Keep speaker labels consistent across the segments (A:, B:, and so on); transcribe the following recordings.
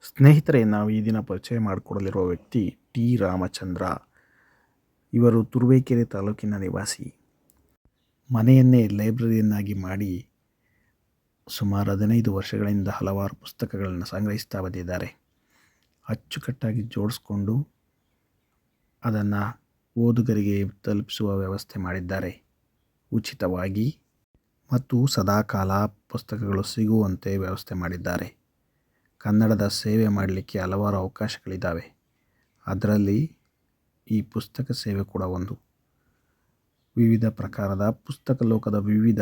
A: ಸ್ನೇಹಿತರೆ, ನಾವು ಈ ದಿನ ಪರಿಚಯ ಮಾಡಿಕೊಡಲಿರುವ ವ್ಯಕ್ತಿ ಟಿ ರಾಮಚಂದ್ರ. ಇವರು ತುರುವೇಕೆರೆ ತಾಲೂಕಿನ ನಿವಾಸಿ. ಮನೆಯನ್ನೇ ಲೈಬ್ರರಿಯನ್ನಾಗಿ ಮಾಡಿ ಸುಮಾರು 15 ವರ್ಷಗಳಿಂದ ಹಲವಾರು ಪುಸ್ತಕಗಳನ್ನು ಸಂಗ್ರಹಿಸ್ತಾ ಬಂದಿದ್ದಾರೆ. ಅಚ್ಚುಕಟ್ಟಾಗಿ ಜೋಡಿಸ್ಕೊಂಡು ಅದನ್ನು ಓದುಗರಿಗೆ ತಲುಪಿಸುವ ವ್ಯವಸ್ಥೆ ಮಾಡಿದ್ದಾರೆ. ಉಚಿತವಾಗಿ ಮತ್ತು ಸದಾಕಾಲ ಪುಸ್ತಕಗಳು ಸಿಗುವಂತೆ ವ್ಯವಸ್ಥೆ ಮಾಡಿದ್ದಾರೆ. ಕನ್ನಡದ ಸೇವೆ ಮಾಡಲಿಕ್ಕೆ ಹಲವಾರು ಅವಕಾಶಗಳಿದ್ದಾವೆ. ಅದರಲ್ಲಿ ಈ ಪುಸ್ತಕ ಸೇವೆ ಕೂಡ ಒಂದು. ವಿವಿಧ ಪ್ರಕಾರದ ಪುಸ್ತಕ ಲೋಕದ ವಿವಿಧ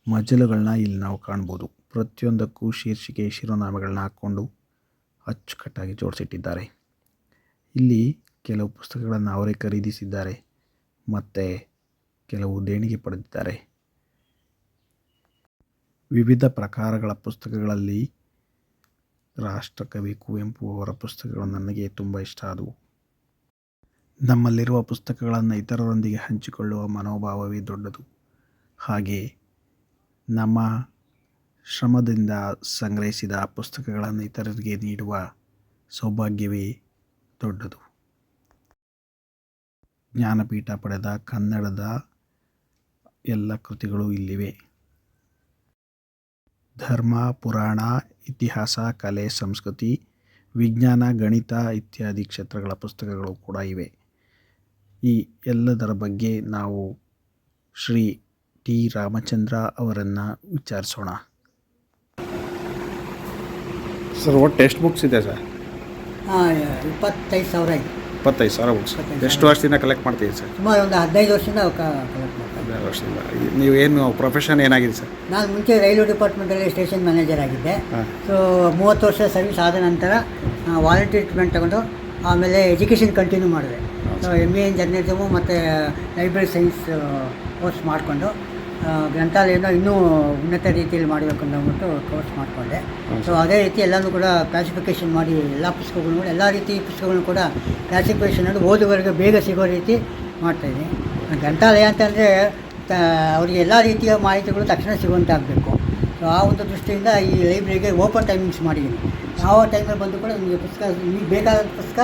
A: ಮಜಲುಗಳನ್ನ ಇಲ್ಲಿ ನಾವು ಕಾಣ್ಬೋದು. ಪ್ರತಿಯೊಂದಕ್ಕೂ ಶೀರ್ಷಿಕೆ ಶಿರೋನಾಮೆಗಳನ್ನ ಹಾಕ್ಕೊಂಡು ಅಚ್ಚುಕಟ್ಟಾಗಿ ಜೋಡಿಸಿಟ್ಟಿದ್ದಾರೆ. ಇಲ್ಲಿ ಕೆಲವು ಪುಸ್ತಕಗಳನ್ನು ಅವರೇ ಖರೀದಿಸಿದ್ದಾರೆ ಮತ್ತು ಕೆಲವು ದೇಣಿಗೆ ಪಡೆದಿದ್ದಾರೆ. ವಿವಿಧ ಪ್ರಕಾರಗಳ ಪುಸ್ತಕಗಳಲ್ಲಿ ರಾಷ್ಟ್ರಕವಿ ಕುವೆಂಪು ಅವರ ಪುಸ್ತಕಗಳು ನನಗೆ ತುಂಬ ಇಷ್ಟ ಆದವು. ನಮ್ಮಲ್ಲಿರುವ ಪುಸ್ತಕಗಳನ್ನು ಇತರರೊಂದಿಗೆ ಹಂಚಿಕೊಳ್ಳುವ ಮನೋಭಾವವೇ ದೊಡ್ಡದು. ಹಾಗೆ ನಮ್ಮ ಶ್ರಮದಿಂದ ಸಂಗ್ರಹಿಸಿದ ಪುಸ್ತಕಗಳನ್ನು ಇತರರಿಗೆ ನೀಡುವ ಸೌಭಾಗ್ಯವೇ ದೊಡ್ಡದು. ಜ್ಞಾನಪೀಠ ಪಡೆದ ಕನ್ನಡದ ಎಲ್ಲ ಕೃತಿಗಳು ಇಲ್ಲಿವೆ. ಧರ್ಮ, ಪುರಾಣ, ಇತಿಹಾಸ, ಕಲೆ, ಸಂಸ್ಕೃತಿ, ವಿಜ್ಞಾನ, ಗಣಿತ ಇತ್ಯಾದಿ ಕ್ಷೇತ್ರಗಳ ಪುಸ್ತಕಗಳು ಕೂಡ ಇವೆ. ಈ ಎಲ್ಲದರ ಬಗ್ಗೆ ನಾವು ಶ್ರೀ ಟಿ ರಾಮಚಂದ್ರ ಅವರನ್ನು ವಿಚಾರಿಸೋಣ. ಸರ್, ಒಟ್ಟು ಎಷ್ಟು ಬುಕ್ಸ್ ಇದೆ ಸರ್?
B: 25,000 ಇದೆ.
A: 25,000 ಬುಕ್ಸ್. ಎಷ್ಟು ವರ್ಷದಿಂದ ಕಲೆಕ್ಟ್ ಮಾಡ್ತೀವಿ ಸರ್?
B: ಸುಮಾರು ಒಂದು 15 ವರ್ಷದಿಂದ ಕಲೆಕ್ಟ್ ಮಾಡ್ತಾರೆ.
A: 15 ವರ್ಷದಿಂದ. ನೀವೇನು ಪ್ರೊಫೆಷನ್ ಏನಾಗಿದೆ ಸರ್?
B: ನಾನು ಮುಂಚೆ ರೈಲ್ವೆ ಡಿಪಾರ್ಟ್ಮೆಂಟಲ್ಲಿ ಸ್ಟೇಷನ್ ಮ್ಯಾನೇಜರ್ ಆಗಿದ್ದೆ. ಸೊ 30 ವರ್ಷ ಸರ್ವಿಸ್ ಆದ ನಂತರ ವಾಲಂಟಿಯರ್ ಟ್ರೀಟ್ಮೆಂಟ್ ತಗೊಂಡು ಆಮೇಲೆ ಎಜುಕೇಷನ್ ಕಂಟಿನ್ಯೂ ಮಾಡಿದೆ. ಸೊ MA ಇನ್ ಜರ್ನಲಿಸಮು ಮತ್ತು ಲೈಬ್ರರಿ ಸೈನ್ಸ್ ಕೋರ್ಸ್ ಮಾಡಿಕೊಂಡು ಗ್ರಂಥಾಲಯನ ಇನ್ನೂ ಉನ್ನತ ರೀತಿಯಲ್ಲಿ ಮಾಡಬೇಕು ಅಂದ್ಬಿಟ್ಟು ಕೋರ್ಸ್ ಮಾಡಿಕೊಂಡೆ. ಸೊ ಅದೇ ರೀತಿ ಎಲ್ಲನೂ ಕೂಡ ಕ್ಲಾಸಿಫಿಕೇಷನ್ ಮಾಡಿ ಎಲ್ಲ ಪುಸ್ತಕಗಳನ್ನು ಎಲ್ಲ ರೀತಿ ಪುಸ್ತಕಗಳನ್ನು ಕೂಡ ಕ್ಲಾಸಿಫಿಕೇಷನ್ ಮಾಡಿ ಓದುವರೆಗೆ ಬೇಗ ಸಿಗೋ ರೀತಿ ಮಾಡ್ತಾಯಿದ್ದೀನಿ. ಗ್ರಂಥಾಲಯ ಅಂತಂದರೆ ಅವರಿಗೆ ಎಲ್ಲ ರೀತಿಯ ಮಾಹಿತಿಗಳು ತಕ್ಷಣ ಸಿಗುವಂತೆ ಆಗಬೇಕು. ಸೊ ಆ ಒಂದು ದೃಷ್ಟಿಯಿಂದ ಈ ಲೈಬ್ರರಿಗೆ ಓಪನ್ ಟೈಮಿಂಗ್ಸ್ ಮಾಡಿದ್ದೀನಿ. ಯಾವ ಟೈಮಲ್ಲಿ ಬಂದು ಕೂಡ ನಿಮಗೆ ಪುಸ್ತಕ, ನಿಮಗೆ ಬೇಕಾದ ಪುಸ್ತಕ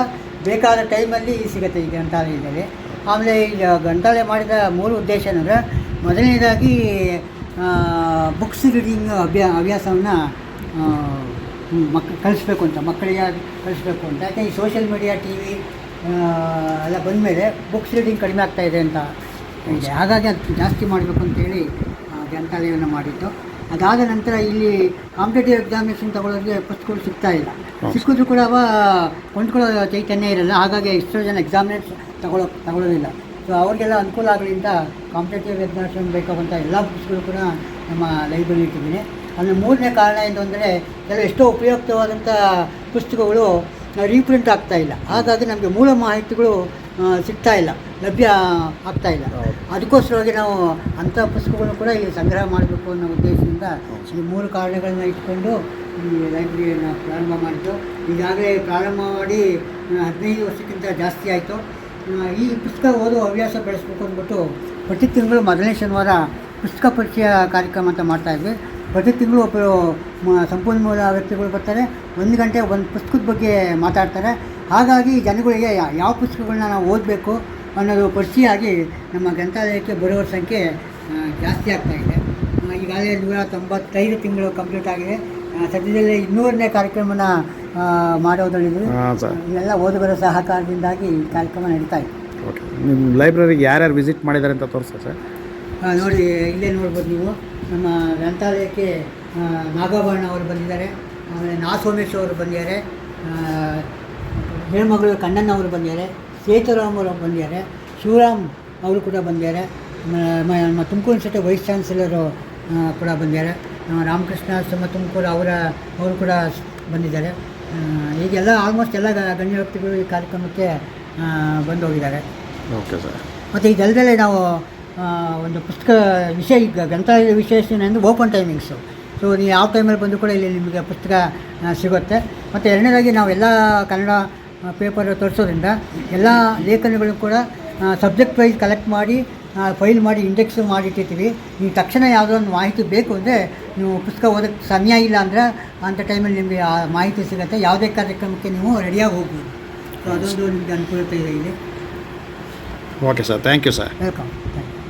B: ಬೇಕಾದ ಟೈಮಲ್ಲಿ ಸಿಗುತ್ತೆ ಈ ಗ್ರಂಥಾಲಯದಲ್ಲಿ. ಆಮೇಲೆ ಈಗ ಗ್ರಂಥಾಲಯ ಮಾಡಿದ ಮೂಲ ಉದ್ದೇಶ ಏನಂದರೆ, ಮೊದಲನೇದಾಗಿ ಬುಕ್ಸ್ ರೀಡಿಂಗ್ ಹವ್ಯಾಸವನ್ನು ಕಲಿಸ್ಬೇಕು ಅಂತ, ಮಕ್ಕಳಿಗೆ ಕಲಿಸ್ಬೇಕು ಅಂತ. ಯಾಕೆ ಈ ಸೋಷಿಯಲ್ ಮೀಡಿಯಾ, TV ಎಲ್ಲ ಬಂದಮೇಲೆ ಬುಕ್ಸ್ ರೀಡಿಂಗ್ ಕಡಿಮೆ ಆಗ್ತಾಯಿದೆ ಅಂತ ಇದೆ. ಹಾಗಾಗಿ ಅದು ಜಾಸ್ತಿ ಮಾಡಬೇಕು ಅಂತೇಳಿ ಗ್ರಂಥಾಲಯವನ್ನು ಮಾಡಿದ್ದು. ಅದಾದ ನಂತರ ಇಲ್ಲಿ ಕಾಂಪಿಟೇಟಿವ್ ಎಕ್ಸಾಮಿನೇಷನ್ ತಗೊಳ್ಳೋರಿಗೆ ಪುಸ್ತಕಗಳು ಸಿಗ್ತಾಯಿಲ್ಲ. ಸಿಕ್ಕಿದ್ರು ಕೂಡ ಕೊಂಡ್ಕೊಳ್ಳೋ ಚೈತನ್ಯ ಇರಲ್ಲ. ಹಾಗಾಗಿ ಎಷ್ಟೋ ಜನ ಎಕ್ಸಾಮಿನೇಷನ್ ತಗೊಳ್ಳೋದಿಲ್ಲ. ಸೊ ಅವ್ರಿಗೆಲ್ಲ ಅನುಕೂಲ ಆಗಲಿಂದ ಕಾಂಪಿಟೇಟಿವ್ ಎಕ್ಸಾಮಿನೇಷನ್ ಬೇಕಾಗುವಂಥ ಎಲ್ಲ ಬುಕ್ಸ್ಗಳು ಕೂಡ ನಮ್ಮ ಲೈಬ್ರರಿ ಇಟ್ಟಿದ್ದೀನಿ. ಅಂದರೆ ಮೂರನೇ ಕಾರಣ ಏನು ಅಂದರೆ, ಎಷ್ಟೋ ಉಪಯುಕ್ತವಾದಂಥ ಪುಸ್ತಕಗಳು ರೀಪ್ರಿಂಟ್ ಆಗ್ತಾಯಿಲ್ಲ. ಹಾಗಾಗಿ ನಮಗೆ ಮೂಲ ಮಾಹಿತಿಗಳು ಸಿಗ್ತಾಯಿಲ್ಲ, ಲಭ್ಯ ಆಗ್ತಾಯಿಲ್ಲ. ಅದಕ್ಕೋಸ್ಕರವಾಗಿ ನಾವು ಅಂಥ ಪುಸ್ತಕಗಳನ್ನು ಕೂಡ ಇಲ್ಲಿ ಸಂಗ್ರಹ ಮಾಡಬೇಕು ಅನ್ನೋ ಉದ್ದೇಶದಿಂದ ಈ 3 ಕಾರಣಗಳನ್ನ ಇಟ್ಕೊಂಡು ಈ ಲೈಬ್ರರಿಯನ್ನು ಪ್ರಾರಂಭ ಮಾಡಿದ್ದು. ಈಗಾಗಲೇ ಪ್ರಾರಂಭ ಮಾಡಿ 15 ವರ್ಷಕ್ಕಿಂತ ಜಾಸ್ತಿ ಆಯಿತು. ಈ ಪುಸ್ತಕ ಓದುವ ಹವ್ಯಾಸ ಬೆಳೆಸಬೇಕು ಅಂದ್ಬಿಟ್ಟು ಪ್ರತಿ ತಿಂಗಳು ಮೊದಲನೇ ಶನಿವಾರ ಪುಸ್ತಕ ಪರಿಚಯ ಕಾರ್ಯಕ್ರಮ ಅಂತ ಮಾಡ್ತಾಯಿದ್ವಿ. ಪ್ರತಿ ತಿಂಗಳು ಒಬ್ಬರು ಸಂಪನ್ಮೂಲ ವ್ಯಕ್ತಿಗಳು ಬರ್ತಾರೆ, 1 ಗಂಟೆ ಒಂದು ಪುಸ್ತಕದ ಬಗ್ಗೆ ಮಾತಾಡ್ತಾರೆ. ಹಾಗಾಗಿ ಜನಗಳಿಗೆ ಯಾವ ಪುಸ್ತಕಗಳನ್ನ ನಾವು ಓದಬೇಕು ಅನ್ನೋದು ಪರಿಚಯ ಆಗಿ ನಮ್ಮ ಗ್ರಂಥಾಲಯಕ್ಕೆ ಬರುವವರ ಸಂಖ್ಯೆ ಜಾಸ್ತಿ ಆಗ್ತಾಯಿದೆ. ಈಗಾಗಲೇ 195 ತಿಂಗಳು ಕಂಪ್ಲೀಟ್ ಆಗಿದೆ. ಸದ್ಯದಲ್ಲೇ 200ನೇ ಕಾರ್ಯಕ್ರಮನ ಮಾಡೋದ್ರಲ್ಲಿದೆ. ಇವೆಲ್ಲ ಓದುಗರ ಸಹಕಾರದಿಂದಾಗಿ ಈ ಕಾರ್ಯಕ್ರಮ ನಡೀತಾ ಇದೆ.
A: ಓಕೆ, ನಿಮ್ಮ ಲೈಬ್ರರಿಗೆ ಯಾರ್ಯಾರು ವಿಸಿಟ್ ಮಾಡಿದ್ದಾರೆ ಅಂತ ತೋರಿಸ್ತಾ ಸರ್?
B: ನೋಡಿ, ಇಲ್ಲೇ ನೋಡ್ಬೋದು ನೀವು. ನಮ್ಮ ಗ್ರಂಥಾಲಯಕ್ಕೆ ನಾಗಾಭರಣ ಅವರು ಬಂದಿದ್ದಾರೆ, ಆಮೇಲೆ ಸೋಮೇಶ್ ಅವರು ಬಂದಿದ್ದಾರೆ, ಹೇಮಗಳು ಕಣ್ಣಣ್ಣ ಅವರು ಬಂದಿದ್ದಾರೆ, ಸೇತುರಾಮ್ ಅವರು ಬಂದಿದ್ದಾರೆ, ಶಿವರಾಮ್ ಅವರು ಕೂಡ ಬಂದಿದ್ದಾರೆ, ನಮ್ಮ ತುಮಕೂರು ಯೂನಿವರ್ಸಿಟಿ ವೈಸ್ ಚಾನ್ಸಲರು ಕೂಡ ಬಂದಿದ್ದಾರೆ, ರಾಮಕೃಷ್ಣ ಆಶ್ರಮ ತುಮಕೂರು ಅವರು ಕೂಡ ಬಂದಿದ್ದಾರೆ. ಈಗೆಲ್ಲ ಆಲ್ಮೋಸ್ಟ್ ಎಲ್ಲ ಗಣ್ಯ ವ್ಯಕ್ತಿಗಳು ಈ ಕಾರ್ಯಕ್ರಮಕ್ಕೆ ಬಂದು ಹೋಗಿದ್ದಾರೆ.
A: Okay sir.
B: ಮತ್ತು ಇದಲ್ಲದೆ ನಾವು ಒಂದು ಪುಸ್ತಕ ವಿಷಯ, ಈಗ ಗ್ರಂಥಾಲಯದ ವಿಶೇಷ ಅಂದರೆ ಓಪನ್ ಟೈಮಿಂಗ್ಸು. ಸೊ ನೀವು ಯಾವ ಟೈಮಲ್ಲಿ ಬಂದು ಕೂಡ ಇಲ್ಲಿ ನಿಮಗೆ ಪುಸ್ತಕ ಸಿಗುತ್ತೆ. ಮತ್ತು ಎರಡನೇದಾಗಿ ನಾವೆಲ್ಲ ಕನ್ನಡ ಪೇಪರ್ ತೋರಿಸೋದ್ರಿಂದ ಎಲ್ಲ ಲೇಖನಗಳು ಕೂಡ ಸಬ್ಜೆಕ್ಟ್ ವೈಸ್ ಕಲೆಕ್ಟ್ ಮಾಡಿ ಫೈಲ್ ಮಾಡಿ ಇಂಡೆಕ್ಸ್ ಮಾಡಿಟ್ಟಿರ್ತೀವಿ. ನೀವು ತಕ್ಷಣ ಯಾವುದೋ ಒಂದು ಮಾಹಿತಿ ಬೇಕು ಅಂದರೆ ನೀವು ಪುಸ್ತಕ ಓದೋಕ್ಕೆ ಸಮಯ ಇಲ್ಲ ಅಂದರೆ ಅಂಥ ಟೈಮಲ್ಲಿ ನಿಮಗೆ ಆ ಮಾಹಿತಿ ಸಿಗುತ್ತೆ. ಯಾವುದೇ ಕಾರ್ಯಕ್ರಮಕ್ಕೆ ನೀವು ರೆಡಿಯಾಗಿ ಹೋಗ್ಬೋದು. ಸೊ ಅದೊಂದು ನಿಮಗೆ ಅನುಕೂಲತೆ ಇದೆ ಇಲ್ಲಿ.
A: Okay sir, thank you sir.
B: Welcome. Thank you.